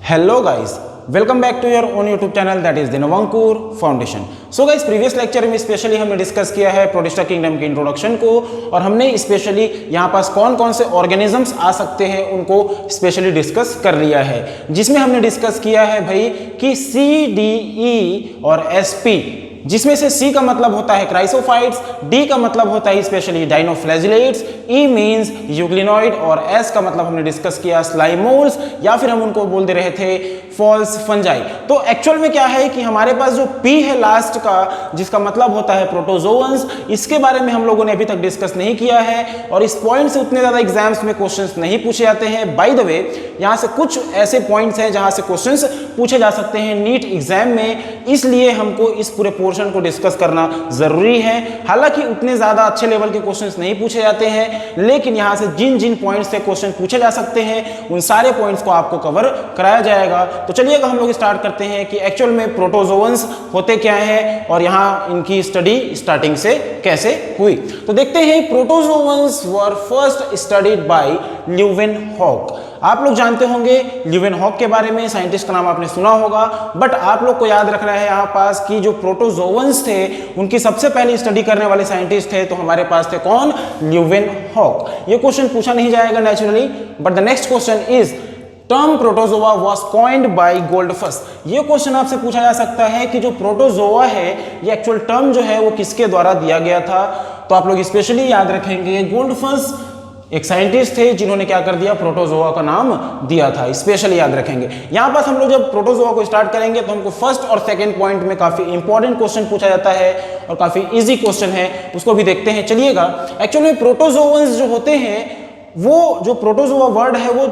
Hello guys, welcome back to your own YouTube channel that is the Novankur Foundation. So guys, previous lecture में specially हमने discuss किया है protista kingdom के introduction को और हमने स्पेशली यहाँ पास कौन कौन से ऑर्गेनिजम्स आ सकते हैं उनको स्पेशली डिस्कस कर लिया है, जिसमें हमने डिस्कस किया है भाई कि सी, डी, ई और एस, पी, जिसमें से C का मतलब होता है क्राइसोफाइट्स, D का मतलब होता है specially dinoflagellates, E means euglenoid और S का मतलब हमने डिस्कस किया स्लाइमोल्स या फिर हम उनको बोल दे रहे थे फॉल्स फंजाई। तो एक्चुअल में क्या है कि हमारे पास जो P है लास्ट का, जिसका मतलब होता है प्रोटोजोअन्स, इसके बारे में हम लोगों ने अभी तक डिस्कस नहीं किया है और इस पॉइंट से उतने ज़्यादा एग्जाम्स में क्वेश्चंस नहीं पूछे जाते हैं। बाय द वे, यहाँ से कुछ ऐसे पॉइंट्स हैं जहाँ से क्वेश्चंस पूछे जा सकते हैं नीट एग्जाम में, इसलिए हमको इस पूरे पोर्शन को डिस्कस करना जरूरी है। हालांकि उतने ज्यादा अच्छे लेवल के क्वेश्चंस नहीं पूछे जाते हैं, लेकिन यहाँ से जिन जिन पॉइंट्स से क्वेश्चन पूछे जा सकते हैं उन सारे पॉइंट्स को आपको कवर कराया जाएगा। तो चलिएगा हम लोग स्टार्ट करते हैं कि एक्चुअल में प्रोटोजोअन्स होते क्या है और यहाँ इनकी स्टडी स्टार्टिंग से कैसे हुई। तो देखते हैं, protozoans were first studied by Leeuwenhoek. आप लोग जानते होंगे ल्यूवेनहॉक के बारे में, साइंटिस्ट का नाम आपने सुना होगा, बट आप लोग को याद रखना है यहाँ पास कि जो प्रोटोजोअन्स थे उनकी सबसे पहले स्टडी करने वाले साइंटिस्ट थे तो हमारे पास थे कौन? ल्यूवेनहॉक। ये क्वेश्चन पूछा नहीं जाएगा naturally, but the next question is term protozoa was coined by Goldfuss. ये क्वेश्चन आपसे पूछा जा सकता है कि जो प्रोटोजोआ है ये एक्चुअल टर्म जो है वो किसके द्वारा दिया गया था। तो आप लोग स्पेशली याद रखेंगे गोल्डफस एक साइंटिस्ट थे जिन्होंने क्या कर दिया, प्रोटोजोआ का नाम दिया था, स्पेशली याद रखेंगे। यहाँ पास हम लोग जब प्रोटोजोआ को स्टार्ट करेंगे तो हमको फर्स्ट और सेकंड पॉइंट में काफी इंपॉर्टेंट क्वेश्चन पूछा जाता है और काफी इजी क्वेश्चन है, उसको भी देखते हैं। चलिएगा, एक्चुअली प्रोटोजोअन्स जो होते हैं वो जो प्रोटोजोआ वर्ड है वो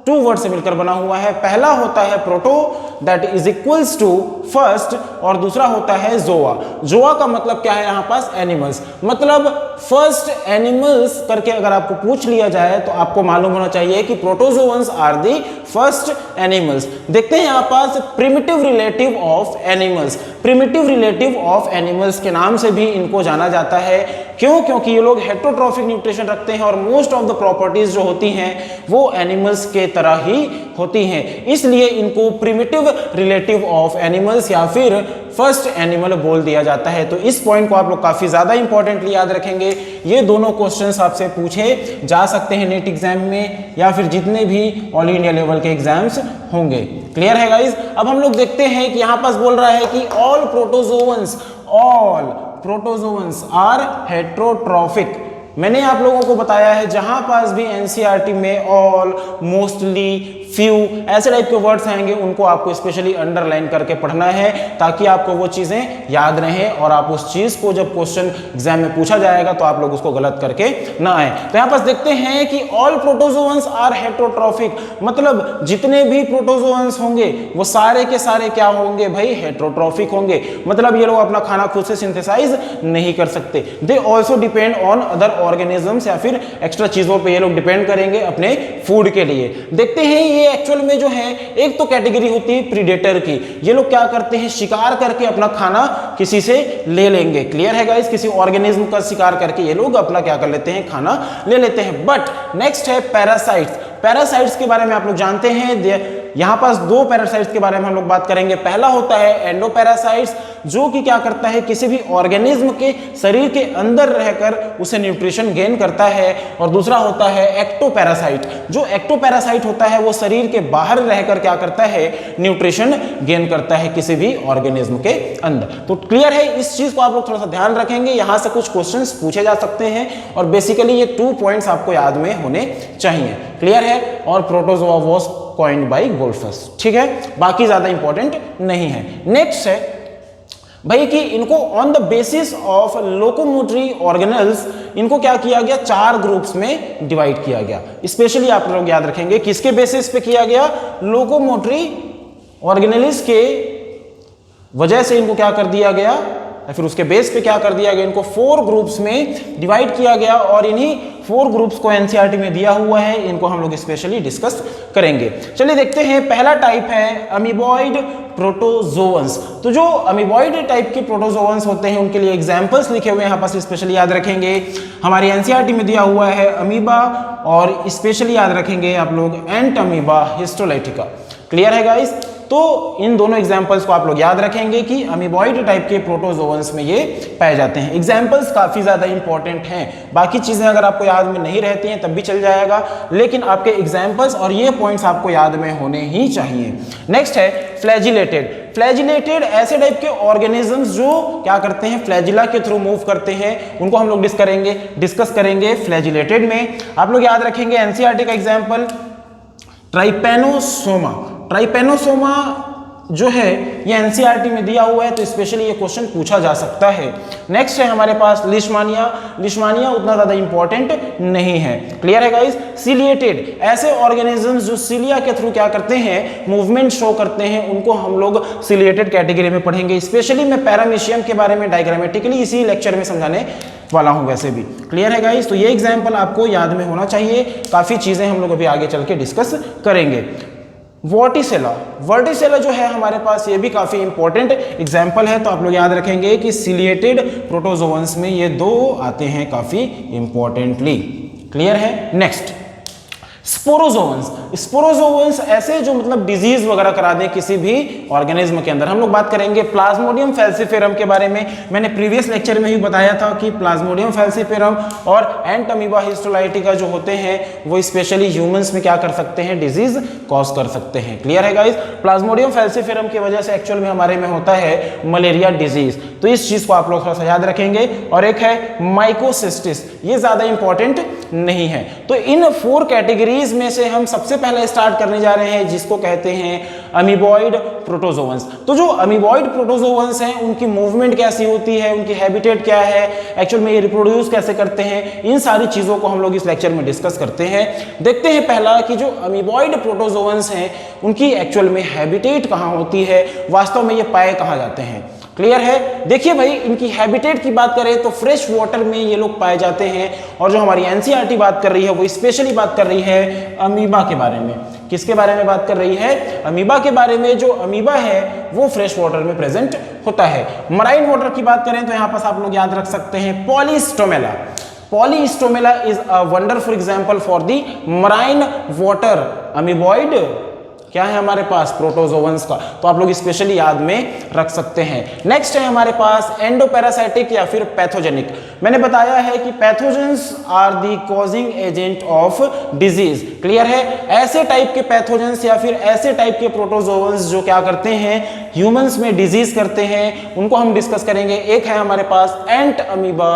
टू वर्ड से मिलकर बना हुआ है। पहला होता है proto that is equals to first और दूसरा होता है जोआ। जोआ का मतलब क्या है यहाँ पास? एनिमल्स। मतलब फर्स्ट एनिमल्स करके अगर आपको पूछ लिया जाए तो आपको मालूम होना चाहिए कि protozoans are the first animals. देखते हैं यहाँ पास primitive relative of animals. Primitive relative of animals के नाम से भी इनको जाना जाता है। क्यों? क्योंकि ये लोग हेटेरोट्रॉफिक न्यूट्रिशन रखते हैं और मोस्ट ऑफ द प्रॉपर्टीज जो होती हैं वो एनिमल्स के तरह ही होती हैं, इसलिए इनको प्रिमिटिव रिलेटिव ऑफ एनिमल्स या फिर फर्स्ट एनिमल बोल दिया जाता है। तो इस पॉइंट को आप लोग काफी ज्यादा इंपॉर्टेंटली याद रखेंगे। ये दोनों क्वेश्चंस आपसे पूछे जा सकते हैं नीट एग्जाम में या फिर जितने भी ऑल इंडिया लेवल के एग्जाम्स होंगे। क्लियर है गाइज? अब हम लोग देखते हैं कि यहाँ पास बोल रहा है कि ऑल प्रोटोजोअन्स आर हेटेरोट्रॉफिक। मैंने आप लोगों को बताया है जहां पास भी एनसीईआरटी में ऑल, मोस्टली, फ्यू ऐसे टाइप के वर्ड्स आएंगे उनको आपको स्पेशली अंडरलाइन करके पढ़ना है ताकि आपको वो चीजें याद रहें और आप उस चीज को जब क्वेश्चन एग्जाम में पूछा जाएगा तो आप लोग उसको गलत करके ना आए। तो यहाँ पास देखते हैं कि ऑल प्रोटोजोअन्स आर हेटेरोट्रॉफिक, मतलब जितने भी प्रोटोजोअन्स होंगे वो सारे के सारे क्या होंगे भाई? हेटेरोट्रॉफिक होंगे। मतलब ये लोग अपना खाना खुद से सिंथेसाइज नहीं कर सकते। They also depend on other organisms या फिर एक्स्ट्रा चीजों पे ये लोग डिपेंड करेंगे अपने फूड के लिए। देखते हैं ये एक्चुअल में जो है एक तो कैटेगरी होती है प्रीडेटर की। ये लोग क्या करते हैं? शिकार करके अपना खाना किसी से ले लेंगे। क्लियर है गाइस? किसी ऑर्गेनिज्म का शिकार करके ये लोग अपना क्या कर लेते हैं? खाना ले लेते हैं। बट नेक्स्ट है पैरासाइट्स। पैरासाइट्स के बारे में आप लोग जानते हैं, यहाँ पास दो पैरासाइट्स के बारे में हम लोग बात करेंगे। पहला होता है एंडोपैरासाइट्स, जो कि क्या करता है? किसी भी ऑर्गेनिज्म के शरीर के अंदर रहकर उसे न्यूट्रिशन गेन करता है। और दूसरा होता है एक्टोपैरासाइट। जो एक्टोपैरासाइट होता है वो शरीर के बाहर रहकर क्या करता है? न्यूट्रिशन गेन करता है किसी भी ऑर्गेनिज्म के अंदर। तो क्लियर है? इस चीज को आप लोग थोड़ा सा ध्यान रखेंगे, यहां से कुछ क्वेश्चंस पूछे जा सकते हैं और बेसिकली ये 2 पॉइंट्स आपको याद में होने चाहिए। क्लियर है? और प्रोटोजोआ वाज कॉइन्ड बाय गोल्डफस। ठीक है, बाकी ज्यादा इंपॉर्टेंट नहीं है। नेक्स्ट है भाई कि इनको on the basis of locomotory organelles इनको क्या किया गया? 4 ग्रुप्स में डिवाइड किया गया। स्पेशली आप लोग याद रखेंगे किसके बेसिस पे किया गया? लोकोमोटरी ऑर्गेनल्स के वजह से इनको क्या कर दिया गया या फिर उसके बेस पे क्या कर दिया गया? इनको 4 ग्रुप्स में डिवाइड किया गया और इन्हीं 4 ग्रुप्स को एनसीईआरटी में दिया हुआ है। इनको हम लोग स्पेशली डिस्कस करेंगे। चलिए देखते हैं, पहला टाइप है अमीबॉइड प्रोटोजोअन्स। तो जो अमीबॉइड टाइप के प्रोटोजोअन्स होते हैं उनके लिए एग्जांपल्स लिखे हुए हैं, यहाँ पास स्पेशली याद रखेंगे। हमारी एनसीईआरटी में दिया हुआ है अमीबा और स्पेशली याद रखेंगे आप लोग एंट अमीबा हिस्टोलाइटिका। क्लियर है गाइस? तो इन दोनों एग्जाम्पल्स को आप लोग याद रखेंगे कि अमीबॉइड टाइप के प्रोटोजोअन्स में ये पाए जाते हैं। एग्जाम्पल्स काफी ज्यादा इंपॉर्टेंट हैं, बाकी चीजें अगर आपको याद में नहीं रहती हैं तब भी चल जाएगा, लेकिन आपके एग्जाम्पल्स और ये पॉइंट्स आपको याद में होने ही चाहिए। नेक्स्ट है फ्लैजिलेटेड। फ्लैजिलेटेड ऐसे टाइप के ऑर्गेनिजम्स जो क्या करते हैं, फ्लैजिला के थ्रू मूव करते हैं, उनको हम लोग डिस्कस करेंगे फ्लैजिलेटेड में। आप लोग याद रखेंगे एनसीईआरटी का एग्जाम्पल ट्राइपेनोसोमा। ट्राइपेनोसोमा जो है ये एनसीईआरटी में दिया हुआ है, तो स्पेशली ये क्वेश्चन पूछा जा सकता है। नेक्स्ट है हमारे पास लिशमानिया। लिशमानिया उतना ज्यादा इंपॉर्टेंट नहीं है। क्लियर है गाइस? सिलिएटेड ऐसे ऑर्गेनिजम्स जो सिलिया के थ्रू क्या करते हैं, मूवमेंट शो करते हैं, उनको हम लोग सिलिएटेड कैटेगरी में पढ़ेंगे। स्पेशली मैं पैरामीशियम के बारे में डायग्रामेटिकली इसी लेक्चर में समझाने वाला हूं वैसे भी। क्लियर है गाइस? तो ये एग्जाम्पल आपको याद में होना चाहिए। काफी चीजें हम लोग अभी आगे चल के डिस्कस करेंगे। वर्टिसेला। वर्टिसेला जो है हमारे पास, ये भी काफी इंपॉर्टेंट एग्जाम्पल है, तो आप लोग याद रखेंगे कि सिलिएटेड प्रोटोजोअन्स में ये दो आते हैं काफी इंपॉर्टेंटली। क्लियर है? नेक्स्ट स्पोरोजोअन्स। स्पोरोजोअन्स ऐसे जो मतलब डिजीज वगैरह करा दें किसी भी ऑर्गेनिज्म के अंदर। हम लोग बात करेंगे प्लाज्मोडियम फैल्सिफेरम के बारे में। मैंने प्रीवियस लेक्चर में ही बताया था कि प्लाज्मोडियम फैल्सिफेरम और एंट अमीबा हिस्टोलाइटिका जो होते हैं वो स्पेशली ह्यूमंस में क्या कर सकते हैं, डिजीज कॉज कर सकते हैं। क्लियर है गाइस? प्लाज्मोडियम फैल्सिफेरम की वजह से एक्चुअल में हमारे में होता है मलेरिया डिजीज, तो इस चीज को आप लोग थोड़ा सा याद रखेंगे। और एक है माइकोसिस्टिस, ये ज्यादा इंपॉर्टेंट नहीं है। तो इन 4 कैटेगरीज में से हम सबसे पहले स्टार्ट करने जा रहे हैं जिसको कहते हैं अमीबॉइड प्रोटोजोअन्स। तो जो अमीबॉइड प्रोटोजोअन्स हैं उनकी मूवमेंट कैसी होती है, उनकी हैबिटेट क्या है, एक्चुअल में ये रिप्रोड्यूस कैसे करते हैं, इन सारी चीजों को हम लोग इस लेक्चर में डिस्कस करते हैं। देखते हैं पहला कि जो अमीबॉइड प्रोटोजोअन्स हैं उनकी एक्चुअल में हैबिटेट कहाँ होती है, वास्तव में ये पाए कहाँ जाते हैं। क्लियर है? देखिए भाई, इनकी हैबिटेट की बात करें तो फ्रेश वाटर में ये लोग पाए जाते हैं, और जो हमारी एनसीईआरटी बात कर रही है वो स्पेशली बात कर रही है अमीबा के बारे में। किसके बारे में बात कर रही है? अमीबा के बारे में। जो अमीबा है वो फ्रेश वाटर में प्रेजेंट होता है। मराइन वाटर की बात करें तो यहाँ पर आप लोग याद रख सकते हैं Polystomella. Polystomella is a wonderful example for the marine water amoeboid क्या है हमारे पास, प्रोटोजोअन्स का, तो आप लोग स्पेशली याद में रख सकते हैं। नेक्स्ट है हमारे पास एंडोपैरासाइटिक या फिर पैथोजेनिक। मैंने बताया है कि pathogens are the causing agent of disease. Clear है? ऐसे टाइप के पैथोजेंस या फिर ऐसे टाइप के प्रोटोजोअन्स जो क्या करते हैं, ह्यूमंस में डिजीज करते हैं, उनको हम डिस्कस करेंगे। एक है हमारे पास एंट अमीबा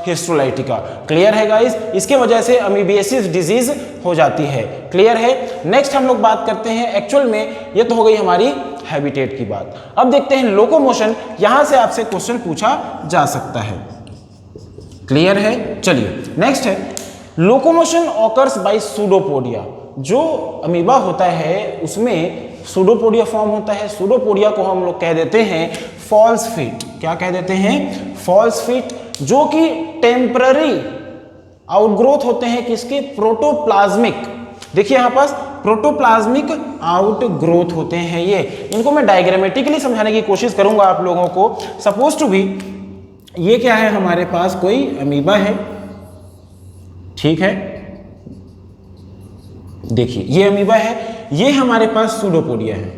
हिस्टोलाइटिका। क्लियर है गाइस? इसके वजह से अमीबियासिस डिजीज हो जाती है। क्लियर है? नेक्स्ट हम लोग बात करते हैं, एक्चुअल में ये तो हो गई हमारी हैबिटेट की बात। अब देखते हैं लोकोमोशन। यहां से आपसे क्वेश्चन पूछा जा सकता है। क्लियर है? चलिए नेक्स्ट है लोकोमोशन ऑकर्स बाय सूडोपोडिया। जो अमीबा होता है उसमें सूडोपोडिया फॉर्म होता है। सूडोपोडिया को हम लोग कह देते हैं फॉल्स फीट। क्या कह देते हैं? फॉल्स फीट, जो कि टेम्पररी आउटग्रोथ होते हैं किसके, प्रोटोप्लाज्मिक। देखिए यहां पास प्रोटोप्लाज्मिक आउटग्रोथ होते हैं ये। इनको मैं डायग्रामेटिकली समझाने की कोशिश करूंगा आप लोगों को। सपोज टू बी ये क्या है, हमारे पास कोई अमीबा है, ठीक है, देखिए ये अमीबा है, ये हमारे पास सूडोपोडिया है,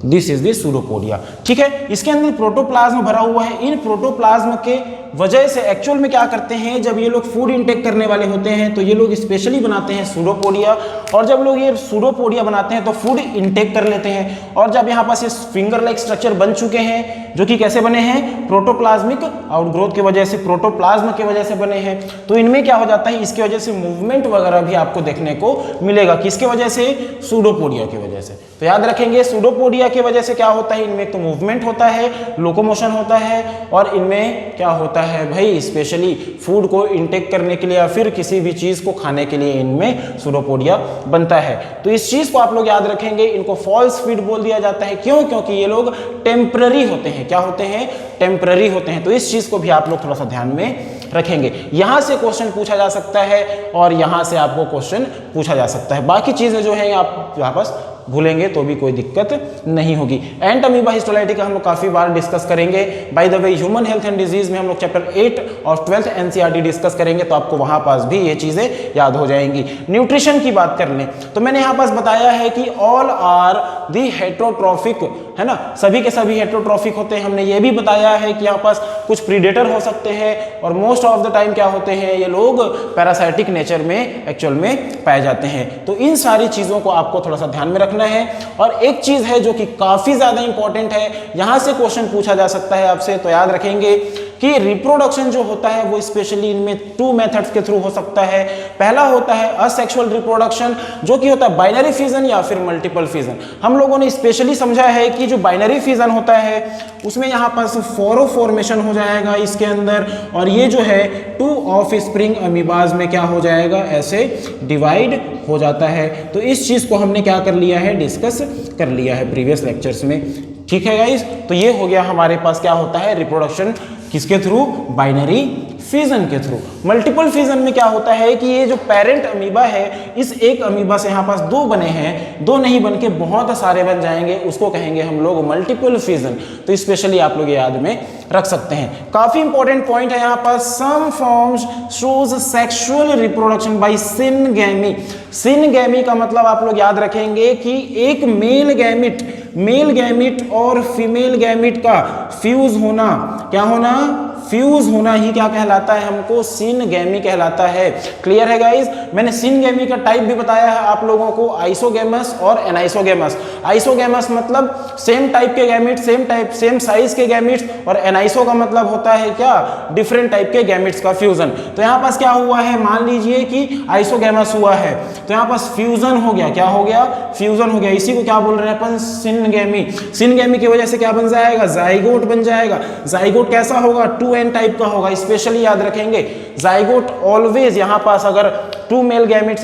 दिस इज द सूडोपोडिया। ठीक है, इसके अंदर प्रोटोप्लाज्म भरा हुआ है। इन प्रोटोप्लाज्म के वजह से एक्चुअल में क्या करते हैं, जब ये लोग फूड इंटेक करने वाले होते हैं तो ये लोग स्पेशली बनाते हैं सूडोपोडिया, और जब लोग ये सूडोपोडिया बनाते हैं तो फूड इंटेक कर लेते हैं। और जब यहाँ पास ये फिंगर लाइक स्ट्रक्चर बन चुके हैं, जो कि कैसे बने हैं, प्रोटोप्लाज्मिक आउटग्रोथ की वजह से, प्रोटोप्लाज्म की वजह से बने हैं, तो इनमें क्या हो जाता है, इसकी वजह से मूवमेंट वगैरह भी आपको देखने को मिलेगा। किसके वजह से? सूडोपोडिया की वजह से। तो याद रखेंगे सूडोपोडिया की वजह से क्या होता है, इनमें तो मूवमेंट होता है, लोकोमोशन होता है, और इनमें क्या होता है भाई, स्पेशली फूड को इंटेक करने के लिए या फिर किसी भी चीज को खाने के लिए इनमें सूडोपोडिया बनता है। तो इस चीज को आप लोग याद रखेंगे। इनको फॉल्स फीड बोल दिया जाता है। क्यों? क्योंकि ये लोग टेम्पररी होते हैं। क्या होते हैं? टेम्पररी होते हैं। तो इस चीज को भी आप लोग थोड़ा सा ध्यान में रखेंगे। यहां से क्वेश्चन पूछा जा सकता है और यहां से आपको क्वेश्चन पूछा जा सकता है। बाकी चीजें जो है आप यहां पास भूलेंगे तो भी कोई दिक्कत नहीं होगी। एंट अमीबा हिस्टोलाइटी का हम लोग काफी बार डिस्कस करेंगे। By the way human health and disease में हम लोग चैप्टर 8 और 12th एनसीईआरटी डिस्कस करेंगे, तो आपको वहां पास भी ये चीजें याद हो जाएंगी। न्यूट्रिशन की बात कर लें तो मैंने यहाँ पास बताया है कि ऑल आर दी हेट्रोट्रॉफिक, है ना, सभी के सभी हेट्रोट्रॉफिक होते हैं। हमने ये भी बताया है कि यहाँ पास कुछ प्रीडेटर हो सकते हैं और मोस्ट ऑफ द टाइम क्या होते हैं, ये लोग पैरासाइटिक नेचर में एक्चुअल में पाए जाते हैं। तो इन सारी चीजों को आपको थोड़ा सा ध्यान में रखना है। और एक चीज है जो कि काफी ज्यादा इंपॉर्टेंट है, यहां से क्वेश्चन पूछा जा सकता है आपसे, तो याद रखेंगे कि रिप्रोडक्शन जो होता है वो स्पेशली इनमें 2 मेथड्स के थ्रू हो सकता है। पहला होता है असेक्सुअल रिप्रोडक्शन, जो कि होता है बाइनरी फिजन या फिर मल्टीपल फिजन। हम लोगों ने स्पेशली समझा है कि जो बाइनरी फिजन होता है उसमें यहाँ पास फोरो फॉर्मेशन हो जाएगा इसके अंदर, और ये जो है 2 ऑफस्प्रिंग अमीबाज में क्या हो जाएगा, ऐसे डिवाइड हो जाता है। तो इस चीज को हमने क्या कर लिया है, डिस्कस कर लिया है प्रीवियस लेक्चर्स में। ठीक है गाइस, तो ये हो गया हमारे पास क्या होता है रिप्रोडक्शन किसके थ्रू, बाइनरी फिजन के थ्रू। मल्टीपल फिजन में क्या होता है कि ये जो पेरेंट अमीबा है, इस एक अमीबा से यहाँ पास 2 बने हैं, 2 नहीं बन के बहुत सारे बन जाएंगे, उसको कहेंगे हम लोग मल्टीपल फिजन। तो स्पेशली आप लोग याद में रख सकते हैं। काफी इंपॉर्टेंट पॉइंट है यहाँ पर, some forms shows sexual reproduction by syngamy. Syngamy का मतलब आप लोग याद रखेंगे कि एक मेल गैमिट और फीमेल गैमिट का फ्यूज होना, क्या होना, फ्यूज होना ही क्या कहलाता है, हमको सिनगैमी कहलाता है। क्लियर है गाइस? मैंने सिनगैमी का टाइप भी बताया है आप लोगों को, आइसोगैमस और एनाइसोगैमस। आइसोगैमस मतलब सेम टाइप के गैमिट, सेम साइज के गैमिट्स, और एनाइसो का मतलब होता है क्या, डिफरेंट टाइप के गैमिट्स का फ्यूजन। तो यहाँ पास क्या हुआ है, मान लीजिए कि आइसोगैमस हुआ है, तो यहाँ पास फ्यूजन हो गया, क्या हो गया, फ्यूजन हो गया। इसी को क्या बोल रहे हैं अपन, सिनगैमी। सिनगैमी की वजह से क्या बन जाएगा, जाइगोट बन जाएगा। जाइगोट कैसा होगा, 2n टाइप का होगा। स्पेशली याद रखेंगे जाइगोट ऑलवेज यहाँ पास अगर 2 मेल गैमिट्स,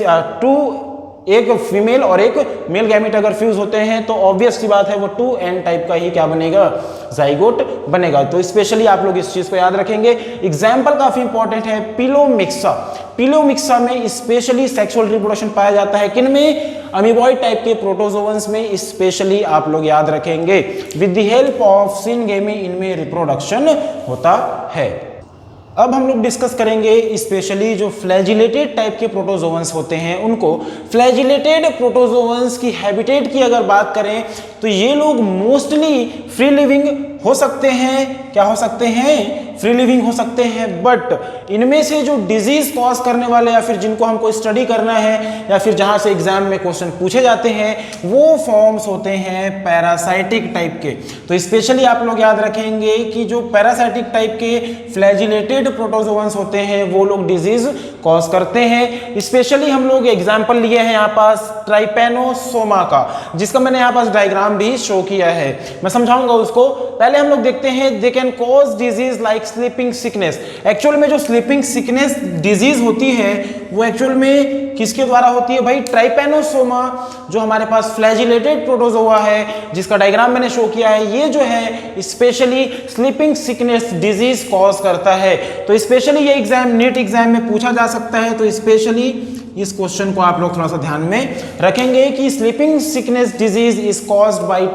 एक फीमेल और एक मेल गैमिट अगर फ्यूज होते हैं तो ऑब्वियस सी बात है वो 2n टाइप का ही क्या बनेगा, जाइगोट बनेगा। तो स्पेशली आप लोग इस चीज को याद रखेंगे। एग्जाम्पल काफी इंपॉर्टेंट है, पिलोमिक्सा। पिलोमिक्सा में स्पेशली सेक्सुअल रिप्रोडक्शन पाया जाता है, किनमें, अमीबॉइड टाइप के प्रोटोजोअन्स में। स्पेशली आप लोग याद रखेंगे with the help of syngamy इनमें रिप्रोडक्शन होता है। अब हम लोग डिस्कस करेंगे स्पेशली जो फ्लैजिलेटेड टाइप के प्रोटोजोअन्स होते हैं उनको। फ्लैजिलेटेड प्रोटोजोअन्स की हैबिटेट की अगर बात करें तो ये लोग मोस्टली फ्री लिविंग हो सकते हैं, क्या हो सकते हैं, फ्री लिविंग हो सकते हैं। बट इनमें से जो डिजीज कॉज करने वाले या फिर जिनको हमको स्टडी करना है या फिर जहां से एग्जाम में क्वेश्चन पूछे जाते हैं वो फॉर्म्स होते हैं पैरासाइटिक टाइप के। तो स्पेशली आप लोग याद रखेंगे कि जो पैरासाइटिक टाइप के फ्लैजिलेटेड प्रोटोजोअन्स होते हैं वो लोग डिजीज कॉज करते हैं। स्पेशली हम लोग एग्जाम्पल लिए हैं यहाँ पास ट्राइपेनोसोमा का, जिसका मैंने यहाँ पास डायग्राम भी शो किया है, मैं समझाऊंगा उसको। पहले हम लोग देखते हैं, they can cause disease like sleeping sickness. Actual में जो स्लीपिंग सिकनेस डिजीज होती है वो एक्चुअल में किसके द्वारा होती है भाई, ट्राइपेनोसोमा, जो हमारे पास फ्लैजिलेटेड प्रोटोजोआ है जिसका डायग्राम मैंने शो किया है, ये जो है specially sleeping sickness disease cause करता है। तो स्पेशली ये एग्जाम, नीट एग्जाम में पूछा जा सकता है। तो स्पेशली इस क्वेश्चन को आप लोग थोड़ा सा ध्यान में रखेंगे कि sleeping sickness disease is caused by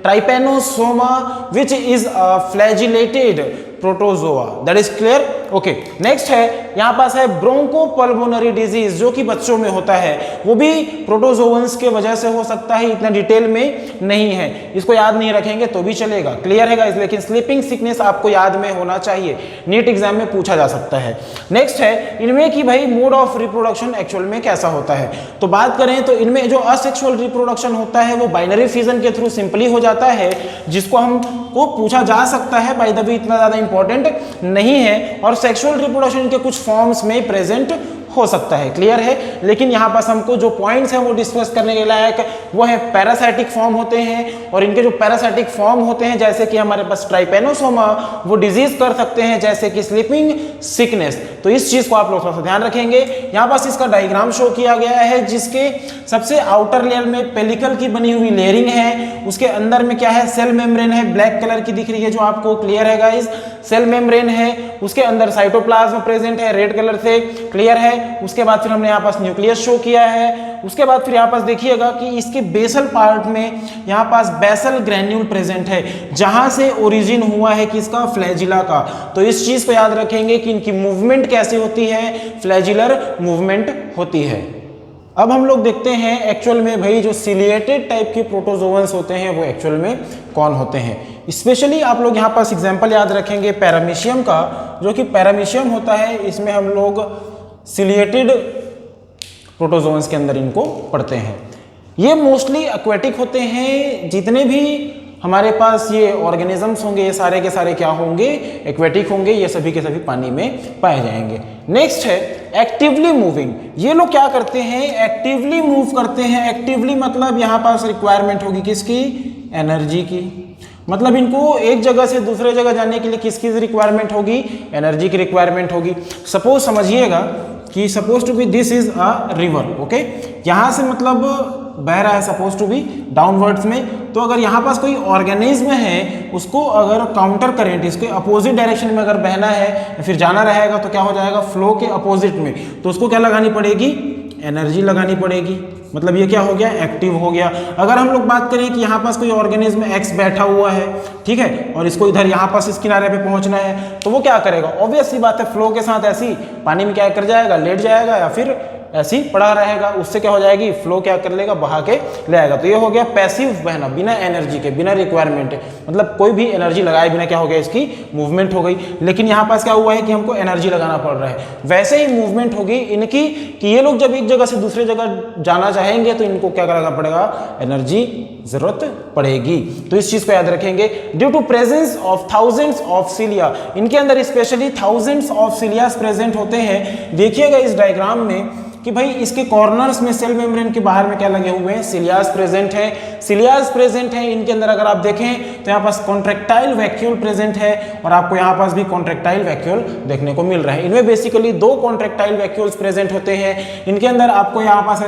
Trypanosoma which is a flagellated protozoa. That is clear? Okay, next है यहां पास है ब्रोंकोपल्मोनरी डिजीज, जो कि बच्चों में होता है, वो भी प्रोटोजोअन्स के वजह से हो सकता है, इतना डिटेल में नहीं है, इसको याद नहीं रखेंगे तो भी चलेगा। क्लियर है गाइस? लेकिन स्लीपिंग सिकनेस आपको याद में होना चाहिए, नीट एग्जाम में पूछा जा सकता है। नेक्स्ट है इनमें कि भाई मोड ऑफ रिप्रोडक्शन एक्चुअल में कैसा होता है। तो बात करें तो इनमें जो असेक्सुअल रिप्रोडक्शन होता है वो बाइनरी फिजन के थ्रू सिंपली हो जाता है, जिसको हमको पूछा जा सकता है, बाय द वे इतना ज्यादा इंपॉर्टेंट नहीं है। और सेक्सुअल रिप्रोडक्शन के कुछ फॉर्म्स में प्रेजेंट हो सकता है। क्लियर है? लेकिन यहाँ पास हमको जो पॉइंट्स हैं वो डिस्कस करने के लायक वो है पैरासाइटिक फॉर्म होते हैं, और इनके जो पैरासाइटिक फॉर्म होते हैं जैसे कि हमारे पास ट्राइपेनोसोमा, वो डिजीज कर सकते हैं जैसे कि स्लीपिंग सिकनेस। तो इस चीज को आप लोग थोड़ा सा ध्यान रखेंगे। यहाँ पास इसका डायग्राम शो किया गया है, जिसके सबसे आउटर लेयर में पेलिकल की बनी हुई लेयरिंग है, उसके अंदर में क्या है, सेल मेम्ब्रेन है, ब्लैक कलर की दिख रही है जो आपको। क्लियर है गाइस? सेल मेम्ब्रेन है, उसके अंदर साइटोप्लाज्म प्रेजेंट है रेड कलर से। क्लियर है? उसके बाद फिर हमने यहाँ पास न्यूक्लियस शो किया है, उसके बाद फिर यहाँ पास देखिएगा कि इसके बेसल पार्ट में यहाँ पास बेसल ग्रैन्यूल प्रेजेंट है, जहां से ओरिजिन हुआ है किसका, फ्लैजिला का। तो इस चीज को याद रखेंगे कि इनकी मूवमेंट कैसे होती है, फ्लैजिलर मूवमेंट होती है। अब हम लोग देखते हैं एक्चुअल में भाई जो सिलिएटेड टाइप के प्रोटोजोअन्स होते हैं वो एक्चुअल में कौन होते हैं। स्पेशली आप लोग यहाँ पास एग्जांपल याद रखेंगे पैरामीशियम का, जो कि पैरामीशियम होता है, इसमें हम लोग सिलिएटेड प्रोटोजोअन्स के अंदर इनको पढ़ते हैं। ये मोस्टली एक्वेटिक होते हैं, जितने भी हमारे पास ये ऑर्गेनिजम्स होंगे ये सारे के सारे क्या होंगे, एक्वेटिक होंगे, ये सभी के सभी पानी में पाए जाएंगे। नेक्स्ट है एक्टिवली मूविंग। ये लोग क्या करते हैं, एक्टिवली मूव करते हैं। एक्टिवली मतलब यहाँ पास रिक्वायरमेंट होगी किसकी, एनर्जी की। मतलब इनको एक जगह से दूसरे जगह जाने के लिए किसकी रिक्वायरमेंट होगी, एनर्जी की रिक्वायरमेंट होगी। सपोज समझिएगा कि suppose to be this is a river, okay, यहाँ से मतलब बह रहा है सपोज टू बी डाउनवर्ड्स में। तो अगर यहाँ पास कोई ऑर्गेनिज्म है, उसको अगर काउंटर करेंट, इसके अपोजिट डायरेक्शन में अगर बहना है फिर जाना रहेगा तो क्या हो जाएगा, फ्लो के अपोजिट में, तो उसको क्या लगानी पड़ेगी, एनर्जी लगानी पड़ेगी। मतलब ये क्या हो गया, एक्टिव हो गया। अगर हम लोग बात करें कि यहाँ पास कोई ऑर्गेनिज्म एक्स बैठा हुआ है, ठीक है, और इसको इधर यहाँ पास इस किनारे पे पहुंचना है, तो वो क्या करेगा, ऑब्वियस सी बात है, फ्लो के साथ ऐसी पानी में क्या कर जाएगा, लेट जाएगा या फिर ऐसी पड़ा रहेगा। उससे क्या हो जाएगी, फ्लो क्या कर लेगा, बहा के ले आएगा। तो ये हो गया पैसिव बहना, बिना एनर्जी के, बिना रिक्वायरमेंट, मतलब कोई भी एनर्जी लगाए बिना क्या हो गया, इसकी मूवमेंट हो गई। लेकिन यहाँ पास क्या हुआ है कि हमको एनर्जी लगाना पड़ रहा है। वैसे ही मूवमेंट होगी इनकी कि ये लोग जब एक जगह से दूसरी जगह जाना चाहेंगे तो इनको क्या करना पड़ेगा, एनर्जी जरूरत पड़ेगी। तो इस चीज को याद रखेंगे। Due to presence of thousands of cilia, इनके अंदर specially thousands of cilias present होते हैं। देखिएगा इस डायग्राम में कि भाई इसके कॉर्नर्स में सेल मेम्ब्रेन के बाहर में क्या लगे हुए हैं, सिलियास प्रेजेंट है। सिलियास प्रेजेंट है, इनके अंदर अगर आप देखें तो यहाँ पास कॉन्ट्रेक्टाइल वैक्यूल प्रेजेंट है, और आपको यहाँ पास भी कॉन्ट्रेक्टाइल वैक्यूल देखने को मिल रहा है। इनमें बेसिकली दो कॉन्ट्रेक्टाइल वैक्यूल्स प्रेजेंट होते हैं। इनके अंदर आपको यहाँ पास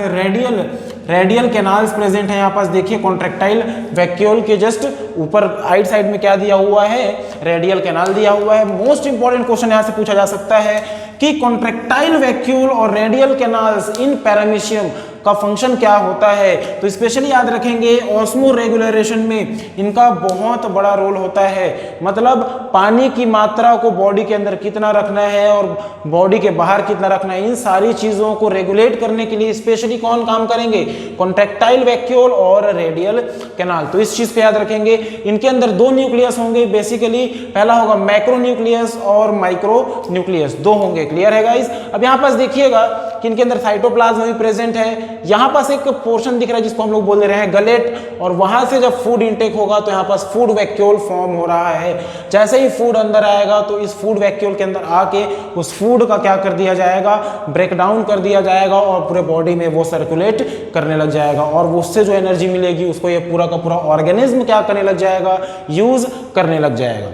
रेडियल कैनाल्स प्रेजेंट है। यहाँ पास देखिए कॉन्ट्रेक्टाइल वैक्यूल के जस्ट ऊपर राइट साइड में क्या दिया हुआ है, रेडियल कैनाल दिया हुआ है। मोस्ट इंपॉर्टेंट क्वेश्चन यहाँ से पूछा जा सकता है कि कॉन्ट्रेक्टाइल वैक्यूल और रेडियल कैनाल्स इन पैरामीशियम का फंक्शन क्या होता है। तो स्पेशली याद रखेंगे ऑस्मो रेगुलेशन में इनका बहुत बड़ा रोल होता है। मतलब पानी की मात्रा को बॉडी के अंदर कितना रखना है और बॉडी के बाहर कितना रखना है, इन सारी चीजों को रेगुलेट करने के लिए स्पेशली कौन काम करेंगे, कॉन्ट्रेक्टाइल वैक्यूल और रेडियल कैनाल। तो इस चीज पे याद रखेंगे। इनके अंदर दो न्यूक्लियस होंगे बेसिकली, पहला होगा मैक्रो न्यूक्लियस और माइक्रो न्यूक्लियस, दो होंगे। क्लियर है गाइस। अब यहाँ पास देखिएगा कि इनके अंदर साइटोप्लाज्म भी प्रेजेंट है। यहाँ पास एक पोर्शन दिख रहा है जिसको हम लोग बोल रहे हैं गलेट, और वहां से जब फूड इंटेक होगा तो यहाँ पास फूड वैक्यूल फॉर्म हो रहा है। जैसे ही फूड अंदर आएगा तो इस फूड वैक्यूल के अंदर आके उस फूड का क्या कर दिया जाएगा, ब्रेक डाउन कर दिया जाएगा, और पूरे बॉडी में वो सर्कुलेट करने लग जाएगा, और उससे जो एनर्जी मिलेगी उसको ये पूरा का पूरा ऑर्गेनिज्म क्या करने लग जाएगा, यूज करने लग जाएगा।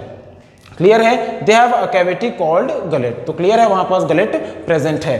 क्लियर है। They have a cavity called gullet. तो क्लियर है, वहां पास गलेट प्रेजेंट है।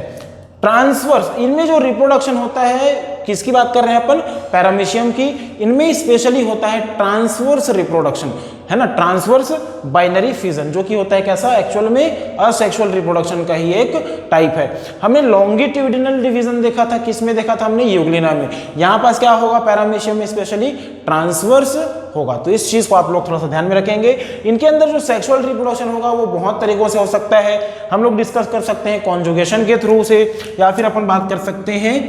ट्रांसवर्स, इनमें जो रिप्रोडक्शन होता है, किसकी बात कर रहे हैं अपन, पैरामीशियम की। इनमें स्पेशली होता है ट्रांसवर्स रिप्रोडक्शन, है ना, ट्रांसवर्स बाइनरी फिजन, जो कि होता है कैसा, एक्चुअल में असेक्सुअल रिप्रोडक्शन का ही एक टाइप है। हमने लॉन्गिट्यूडिनल डिवीजन देखा था, किस में देखा था हमने, यूग्लिना में। यहाँ पास क्या होगा, पैरामीशियम में स्पेशली ट्रांसवर्स होगा। तो इस चीज को आप लोग थोड़ा सा ध्यान में रखेंगे। इनके अंदर जो सेक्सुअल रिप्रोडक्शन होगा वो बहुत तरीकों से हो सकता है। हम लोग डिस्कस कर सकते हैं कॉन्जुगेशन के थ्रू से, या फिर अपन बात कर सकते हैं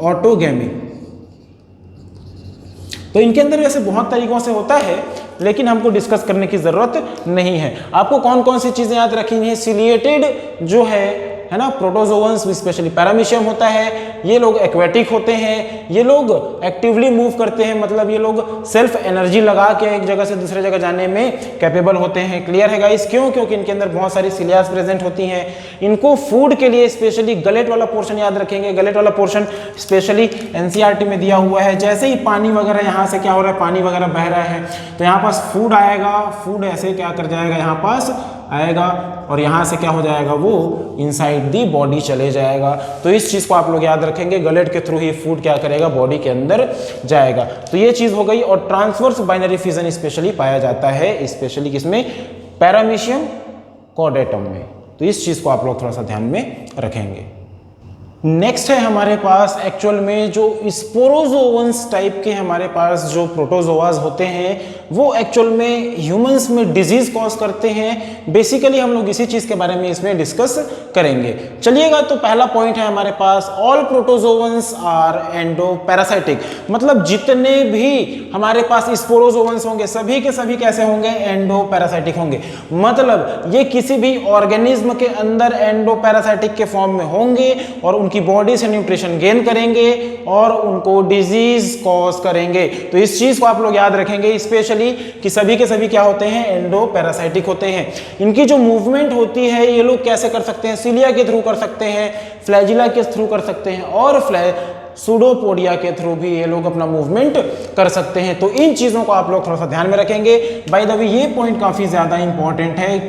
ऑटोगैमी। तो इनके अंदर वैसे बहुत तरीकों से होता है, लेकिन हमको डिस्कस करने की जरूरत नहीं है। आपको कौन कौन सी चीजें याद रखनी है, सिलिएटेड जो है ना, प्रोटोजोअन्स स्पेशली पैरामीशियम होता है, ये लोग एक्वेटिक होते हैं, ये लोग एक्टिवली मूव करते हैं, मतलब ये लोग सेल्फ एनर्जी लगा के एक जगह से दूसरे जगह जाने में कैपेबल होते हैं। क्लियर है गाइस। क्यों, क्योंकि इनके अंदर बहुत सारी सिलियास प्रेजेंट होती हैं। इनको फूड के लिए स्पेशली गलेट वाला पोर्शन याद रखेंगे। गलेट वाला पोर्शन स्पेशली एनसीईआरटी में दिया हुआ है। जैसे ही पानी वगैरह यहाँ से क्या हो रहा है, पानी वगैरह बह रहा है, तो यहाँ पास फूड आएगा, फूड ऐसे क्या कर जाएगा, यहाँ पास आएगा, और यहाँ से क्या हो जाएगा, वो इनसाइड दी बॉडी चले जाएगा। तो इस चीज को आप लोग याद रखेंगे, गलेट के थ्रू ही फूड क्या करेगा, बॉडी के अंदर जाएगा। तो ये चीज हो गई। और ट्रांसवर्स बाइनरी फिजन स्पेशली पाया जाता है, स्पेशली किसमें, पैरामीशियम कॉर्डेटम में। तो इस चीज को आप लोग थोड़ा सा ध्यान में रखेंगे। नेक्स्ट है हमारे पास एक्चुअल में जो स्पोरोजोवंस टाइप के हमारे पास जो प्रोटोजोआज होते हैं वो एक्चुअल में ह्यूमंस में डिजीज कॉज करते हैं। बेसिकली हम लोग इसी चीज के बारे में इसमें डिस्कस करेंगे। चलिएगा, तो पहला पॉइंट है हमारे पास ऑल प्रोटोजोवंस आर एंडोपैरासाइटिक, मतलब जितने भी हमारे पास स्पोरोजोवंस होंगे सभी के सभी कैसे होंगे, एंडोपैरासाइटिक होंगे। मतलब ये किसी भी ऑर्गेनिज्म के अंदर एंडोपैरासाइटिक के फॉर्म में होंगे और उनकी बॉडी से न्यूट्रिशन गेन करेंगे और उनको डिजीज कॉज करेंगे। तो इस चीज को आप लोग याद रखेंगे स्पेशली कि सभी के सभी क्या होते हैं, एंडोपैरासाइटिक होते हैं। इनकी जो मूवमेंट होती है ये लोग कैसे कर सकते हैं, सिलिया के थ्रू कर सकते हैं, फ्लैजिला के थ्रू कर सकते हैं और सूडोपोडिया के थ्रू भी ये लोग अपना मूवमेंट कर सकते हैं। तो इन चीजों को आप लोग थोड़ा सा ध्यान में रखेंगे। बाय द वे ये पॉइंट काफी ज्यादा इंपॉर्टेंट है,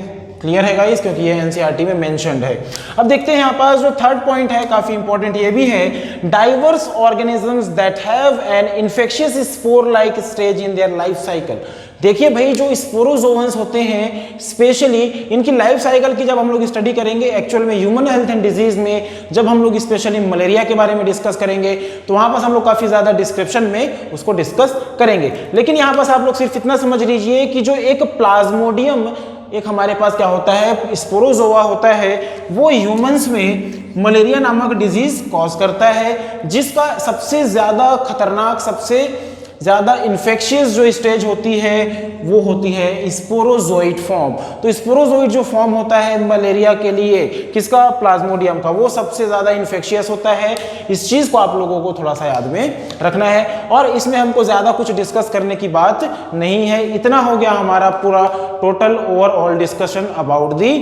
क्लियर है गाइस, क्योंकि ये एनसीईआरटी में मेंशन्ड है। अब देखते हैं यहाँ पास जो थर्ड पॉइंट है काफी इंपॉर्टेंट ये भी है, diverse organisms that have an infectious spore like stage in their life cycle. देखिए भाई, जो स्पोरोजोवंस होते हैं स्पेशली इनकी लाइफ साइकिल की जब हम लोग स्टडी करेंगे एक्चुअल में ह्यूमन हेल्थ एंड डिजीज में, जब हम लोग स्पेशली मलेरिया के बारे में डिस्कस करेंगे तो वहां पर हम लोग काफी ज्यादा डिस्क्रिप्शन में उसको डिस्कस करेंगे। लेकिन यहाँ पर आप लोग सिर्फ इतना समझ लीजिए कि जो एक प्लाज्मोडियम एक हमारे पास क्या होता है, स्पोरोजोआ होता है, वो ह्यूमंस में मलेरिया नामक डिजीज कॉज करता है, जिसका सबसे ज्यादा खतरनाक, सबसे ज्यादा इन्फेक्शियस जो स्टेज होती है वो होती है स्पोरोजोइड फॉर्म। तो स्पोरोजोइड जो फॉर्म होता है मलेरिया के लिए, किसका, प्लाज्मोडियम का, वो सबसे ज्यादा इन्फेक्शियस होता है। इस चीज को आप लोगों को थोड़ा सा याद में रखना है और इसमें हमको ज्यादा कुछ डिस्कस करने की बात नहीं है। इतना हो गया हमारा पूरा total overall discussion about the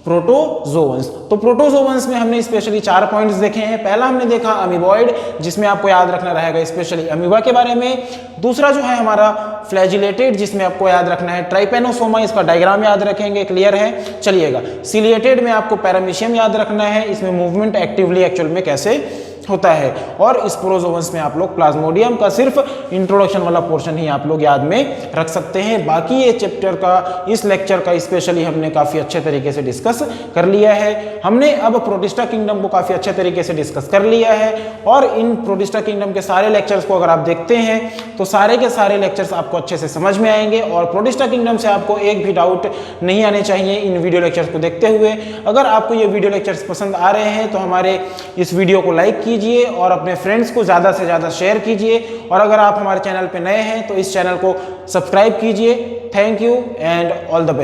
protozoans. तो प्रोटोजोवंस में हमने स्पेशली 4 पॉइंट्स देखे हैं। पहला हमने देखा अमीबॉइड, जिसमें आपको याद रखना रहेगा स्पेशली अमीबा के बारे में। दूसरा जो है हमारा फ्लैजिलेटेड, जिसमें आपको याद रखना है ट्राइपेनोसोमा, इसका डायग्राम याद रखेंगे, क्लियर है। चलिएगा, सिलिएटेड में आपको पैरामीशियम याद रखना है, इसमें मूवमेंट एक्टिवली एक्चुअल में कैसे होता है। और स्पोरोजोवंस में आप लोग प्लाज्मोडियम का सिर्फ इंट्रोडक्शन वाला पोर्शन ही आप लोग याद में रख सकते हैं। बाकी ये चैप्टर का, इस लेक्चर का स्पेशली हमने काफी अच्छे तरीके से डिस्कस कर लिया है। हमने अब प्रोटिस्टा किंगडम को काफी अच्छे तरीके से डिस्कस कर लिया है और इन प्रोटिस्टा किंगडम के सारे लेक्चर्स को अगर आप देखते हैं तो सारे के सारे लेक्चर्स आपको अच्छे से समझ में आएंगे और प्रोटिस्टा किंगडम से आपको एक भी डाउट नहीं आने चाहिए इन वीडियो लेक्चर्स को देखते हुए। अगर आपको ये वीडियो लेक्चर्स पसंद आ रहे हैं तो हमारे इस वीडियो को लाइक कीजिए और अपने फ्रेंड्स को ज़्यादा से ज़्यादा शेयर कीजिए और अगर आप हमारे चैनल पे नए हैं तो इस चैनल को सब्सक्राइब कीजिए। Thank you and all the best.